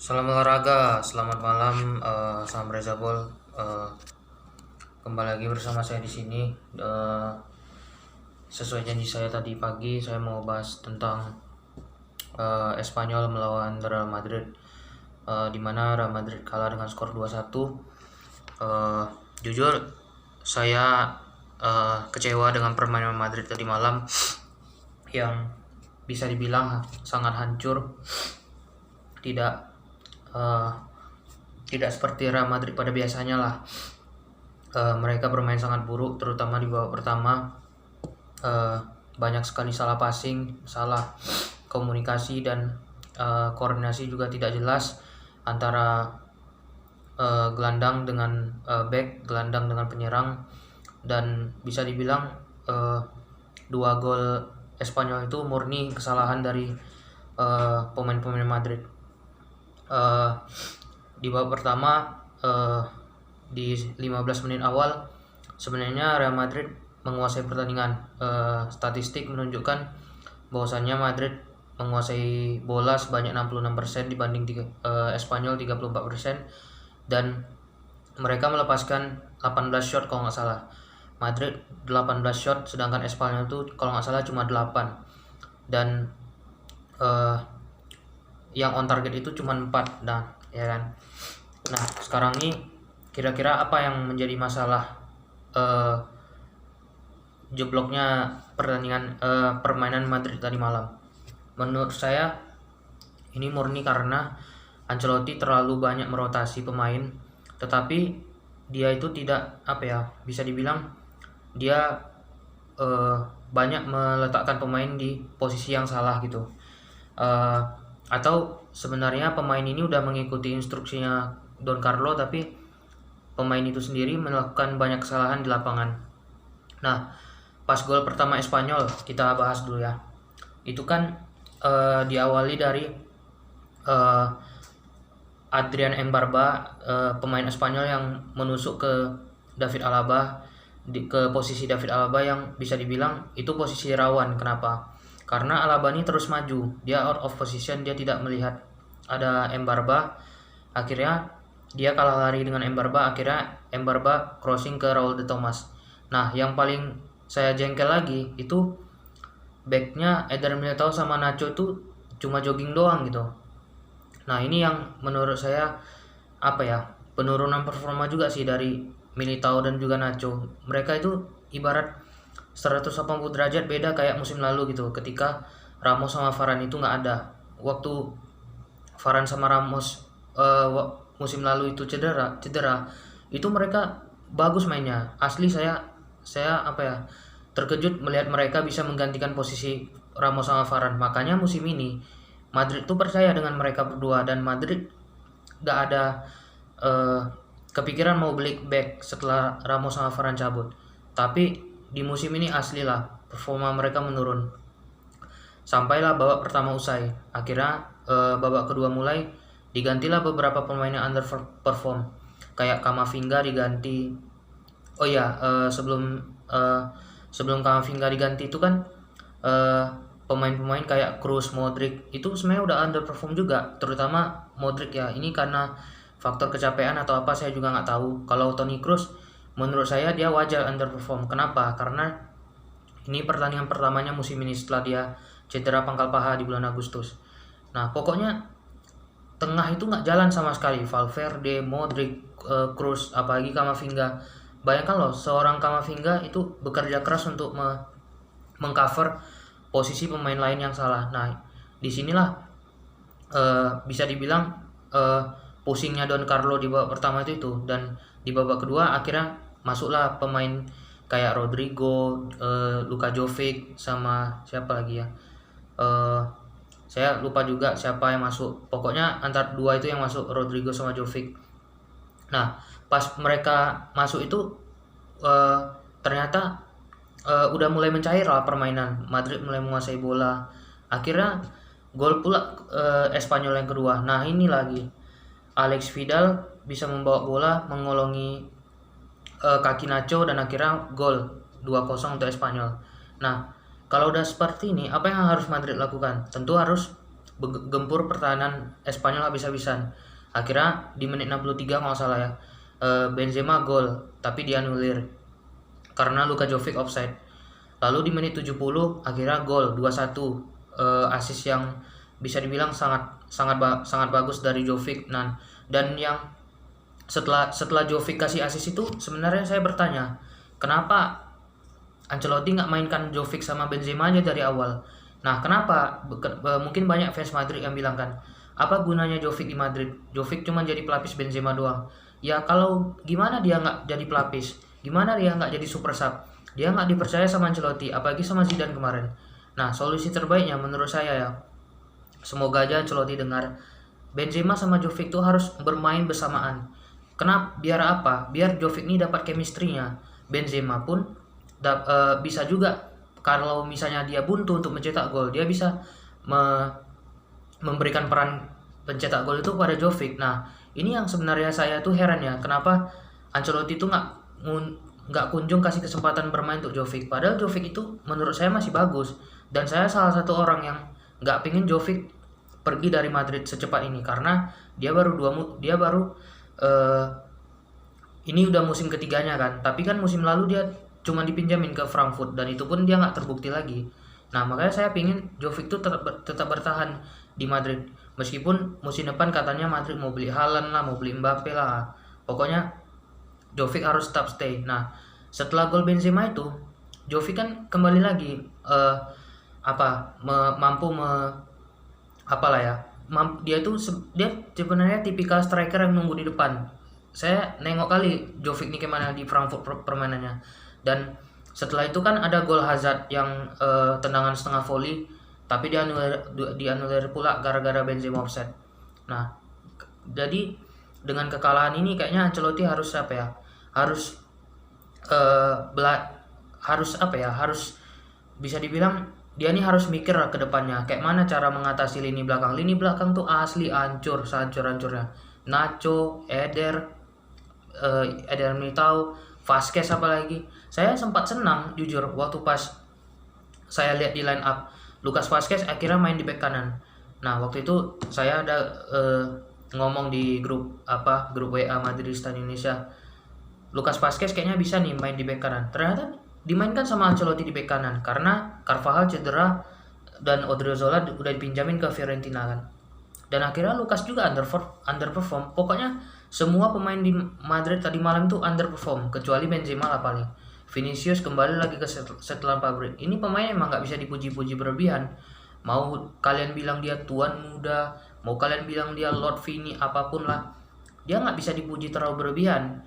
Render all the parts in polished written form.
Salam olahraga, selamat malam, salam Reza Bol. Kembali lagi bersama saya di sini. Sesuai janji saya tadi pagi, saya mau bahas tentang Espanyol melawan Real Madrid, di mana Real Madrid kalah dengan skor 2-1. Jujur, saya kecewa dengan permainan Madrid tadi malam yang bisa dibilang sangat hancur. Tidak seperti Real Madrid pada biasanya lah. Mereka bermain sangat buruk, terutama di babak pertama. Banyak sekali salah passing, salah komunikasi, dan koordinasi juga tidak jelas antara gelandang dengan back, gelandang dengan penyerang. Dan bisa dibilang dua gol Espanyol itu murni kesalahan dari pemain-pemain Madrid. Di babak pertama, di 15 menit awal sebenarnya Real Madrid menguasai pertandingan. Statistik menunjukkan bahwasannya Madrid menguasai bola sebanyak 66% dibanding Espanyol 34%, dan mereka melepaskan 18 shot kalau nggak salah. Madrid 18 shot, sedangkan Espanyol itu kalau nggak salah cuma 8, dan yang on target itu cuma 4. Nah, ya kan. Nah, sekarang ini kira-kira apa yang menjadi masalah jebloknya permainan Madrid tadi malam? Menurut saya ini murni karena Ancelotti terlalu banyak merotasi pemain, tetapi dia itu tidak bisa dibilang dia banyak meletakkan pemain di posisi yang salah gitu. Atau sebenarnya pemain ini udah mengikuti instruksinya Don Carlo, tapi pemain itu sendiri melakukan banyak kesalahan di lapangan. Nah, pas gol pertama Espanyol kita bahas dulu ya. Itu kan diawali dari Adrian Embarba, pemain Espanyol yang menusuk ke David Alaba, ke posisi David Alaba yang bisa dibilang itu posisi rawan. Kenapa? Karena Alaba ini terus maju, dia out of position, dia tidak melihat ada Embarba. Akhirnya dia kalah lari dengan Embarba, akhirnya Embarba crossing ke Raul de Thomas. Nah, yang paling saya jengkel lagi itu backnya Eder Militao sama Nacho itu cuma jogging doang gitu. Nah, ini yang menurut saya penurunan performa juga sih dari Militao dan juga Nacho. Mereka itu ibarat 180 derajat beda kayak musim lalu gitu, ketika Ramos sama Varane itu nggak ada. Waktu Varane sama Ramos musim lalu itu cedera, itu mereka bagus mainnya. Asli saya terkejut melihat mereka bisa menggantikan posisi Ramos sama Varane. Makanya musim ini Madrid tuh percaya dengan mereka berdua, dan Madrid nggak ada kepikiran mau beli back setelah Ramos sama Varane cabut. Tapi di musim ini asli lah performa mereka menurun. Sampailah babak pertama usai, akhirnya babak kedua mulai, digantilah beberapa pemain yang underperform, kayak Camavinga diganti. Oh ya, sebelum Camavinga diganti itu kan pemain-pemain kayak Kroos, Modric itu sebenarnya udah underperform juga, terutama Modric ya. Ini karena faktor kecapean atau apa saya juga nggak tahu. Kalau Toni Kroos, menurut saya dia wajar underperform. Kenapa? Karena ini pertandingan pertamanya musim ini setelah dia cedera pangkal paha di bulan Agustus. Nah, pokoknya tengah itu nggak jalan sama sekali. Valverde, Modric, Kroos, apalagi Camavinga. Bayangkan loh, seorang Camavinga itu bekerja keras untuk mengcover posisi pemain lain yang salah. Nah, disinilah bisa dibilang pusingnya Don Carlo di babak pertama itu. Dan di babak kedua akhirnya masuklah pemain kayak Rodrigo, Luka Jovic, sama siapa lagi ya, saya lupa juga siapa yang masuk. Pokoknya antara dua itu yang masuk, Rodrigo sama Jovic. Nah, pas mereka masuk itu ternyata udah mulai mencair lah permainan. Madrid mulai menguasai bola. Akhirnya gol pula Espanyol yang kedua. Nah, ini lagi Alex Vidal bisa membawa bola, mengolongi kaki Nacho, dan akhirnya gol 2-0 untuk Espanyol. Nah, kalau udah seperti ini, apa yang harus Madrid lakukan? Tentu harus gempur pertahanan Espanyol habis-habisan. Akhirnya di menit 63 kalau nggak salah ya, Benzema gol tapi dianulir karena Luka Jovic offside. Lalu di menit 70 akhirnya gol 2-1, assist yang bisa dibilang sangat sangat sangat bagus dari Jovic. Dan yang setelah Jovic kasih assist itu sebenarnya saya bertanya, kenapa Ancelotti nggak mainkan Jovic sama Benzema aja dari awal? Nah, kenapa? Mungkin banyak fans Madrid yang bilang kan, apa gunanya Jovic di Madrid? Jovic cuma jadi pelapis Benzema doang. Ya kalau gimana dia nggak jadi pelapis? Gimana dia nggak jadi super sub? Dia nggak dipercaya sama Ancelotti, apalagi sama Zidane kemarin. Nah, solusi terbaiknya menurut saya ya, semoga aja Ancelotti dengar, Benzema sama Jovic tuh harus bermain bersamaan. Kenapa? Biar apa? Biar Jovic ini dapat chemistry-nya. Benzema pun bisa juga kalau misalnya dia buntu untuk mencetak gol, dia bisa memberikan peran pencetak gol itu pada Jovic. Nah, ini yang sebenarnya saya tuh heran ya, kenapa Ancelotti itu nggak kunjung kasih kesempatan bermain untuk Jovic. Padahal Jovic itu menurut saya masih bagus, dan saya salah satu orang yang nggak pingin Jovic pergi dari Madrid secepat ini, karena dia baru ini udah musim ketiganya kan, tapi kan musim lalu dia cuma dipinjamin ke Frankfurt dan itu pun dia nggak terbukti lagi. Nah, makanya saya pingin Jovic tuh tetap bertahan di Madrid, meskipun musim depan katanya Madrid mau beli Haaland lah, mau beli Mbappe lah, pokoknya Jovic harus tetap stay. Nah, setelah gol Benzema itu, Jovic kan kembali lagi dia sebenarnya tipikal striker yang nunggu di depan. Saya nengok kali Jovic ini kemana di Frankfurt permainannya. Dan setelah itu kan ada gol Hazard yang tendangan setengah volley, tapi dianulir pula gara-gara Benzema offside. Nah, jadi dengan kekalahan ini kayaknya Ancelotti harus harus bisa dibilang dia nih harus mikir ke depannya kayak mana cara mengatasi lini belakang. Lini belakang tuh asli hancur, sehancur-hancurnya. Nacho, Eder Militao, Vasquez apalagi. Saya sempat senang jujur waktu pas saya lihat di line up Lucas Vasquez akhirnya main di bek kanan. Nah, waktu itu saya ada ngomong di grup WA Madridista Indonesia, Lucas Vasquez kayaknya bisa nih main di bek kanan. Ternyata dimainkan sama Ancelotti di bek kanan karena Carvajal cedera dan Odriozola udah dipinjamin ke Fiorentina kan. Dan akhirnya Lucas juga underperform. Pokoknya semua pemain di Madrid tadi malam tuh underperform kecuali Benzema lah paling. Vinicius kembali lagi ke setelan pabrik. Ini pemain emang nggak bisa dipuji-puji berlebihan. Mau kalian bilang dia tuan muda, mau kalian bilang dia Lord Vini, apapun lah, dia nggak bisa dipuji terlalu berlebihan.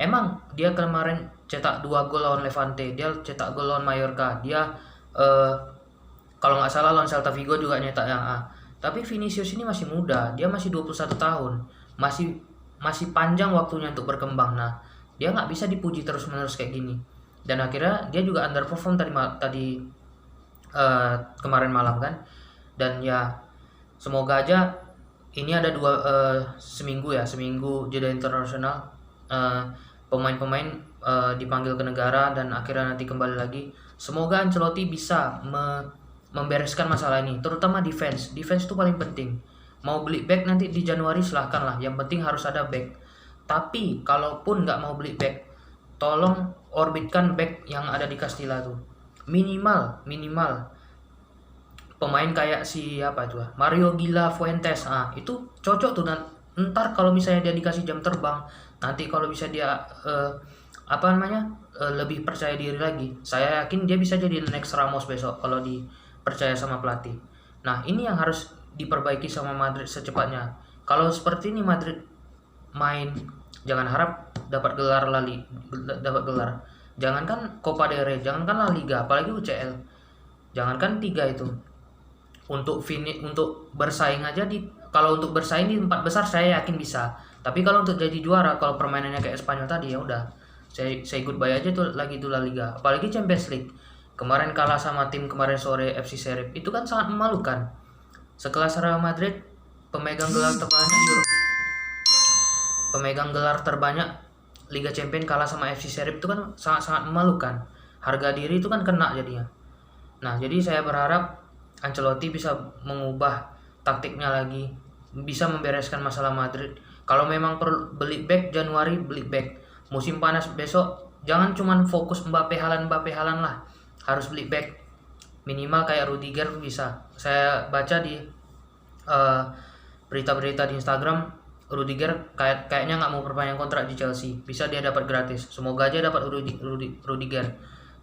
Emang dia kemarin cetak 2 gol lawan Levante, dia cetak gol lawan Mallorca, dia kalau nggak salah lawan Celta Vigo juga nyetak yang A. Tapi Vinicius ini masih muda, dia masih 21 tahun, masih panjang waktunya untuk berkembang. Nah, dia nggak bisa dipuji terus-menerus kayak gini. Dan akhirnya dia juga underperform tadi kemarin malam kan. Dan ya semoga aja ini ada seminggu jeda internasional, pemain-pemain dipanggil ke negara dan akhirnya nanti kembali lagi. Semoga Ancelotti bisa membereskan masalah ini, terutama defense itu paling penting. Mau beli back nanti di Januari silahkan lah, yang penting harus ada back. Tapi kalaupun nggak mau beli back, tolong orbitkan back yang ada di Castilla tuh minimal pemain kayak Mario Gila Fuentes. Itu cocok tuh. Dan ntar kalau misalnya dia dikasih jam terbang, nanti kalau bisa dia lebih percaya diri lagi, saya yakin dia bisa jadi next Ramos besok kalau dipercaya sama pelatih. Nah, ini yang harus diperbaiki sama Madrid secepatnya. Kalau seperti ini Madrid main, jangan harap dapat gelar jangankan Copa del Rey, jangankan La Liga, apalagi UCL, jangankan 3 itu. Untuk bersaing aja kalau untuk bersaing di 4 besar saya yakin bisa. Tapi kalau untuk jadi juara, kalau permainannya kayak Spanyol tadi, ya udah saya goodbye aja tuh lagi tuh La Liga. Apalagi Champions League. Kemarin kalah sama tim kemarin sore FC Sheriff, itu kan sangat memalukan. Sekelas Real Madrid, pemegang gelar terbanyak Liga Champions kalah sama FC Sheriff, itu kan sangat memalukan. Harga diri itu kan kena jadinya. Nah, jadi saya berharap Ancelotti bisa mengubah taktiknya lagi, bisa membereskan masalah Madrid. Kalau memang perlu beli back Januari, beli back. Musim panas besok jangan cuman fokus Mbappe Haaland lah, harus beli back. Minimal kayak Rudiger bisa. Saya baca di berita-berita di Instagram, Rudiger kayaknya nggak mau perpanjang kontrak di Chelsea. Bisa dia dapat gratis. Semoga aja dapat Rudiger.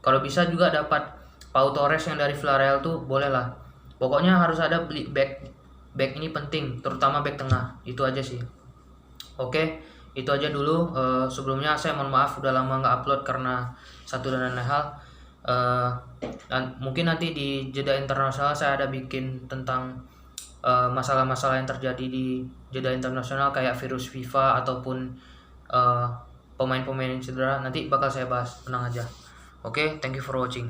Kalau bisa juga dapat Pau Torres yang dari Villarreal tuh boleh lah. Pokoknya harus ada beli back. Back ini penting, terutama back tengah. Itu aja sih. Oke, itu aja dulu. Sebelumnya saya mohon maaf udah lama nggak upload karena satu dan lain hal. Dan mungkin nanti di jeda internasional saya ada bikin tentang masalah-masalah yang terjadi di jeda internasional kayak virus FIFA ataupun pemain-pemain yang cedera. Nanti bakal saya bahas, tenang aja. Oke, thank you for watching.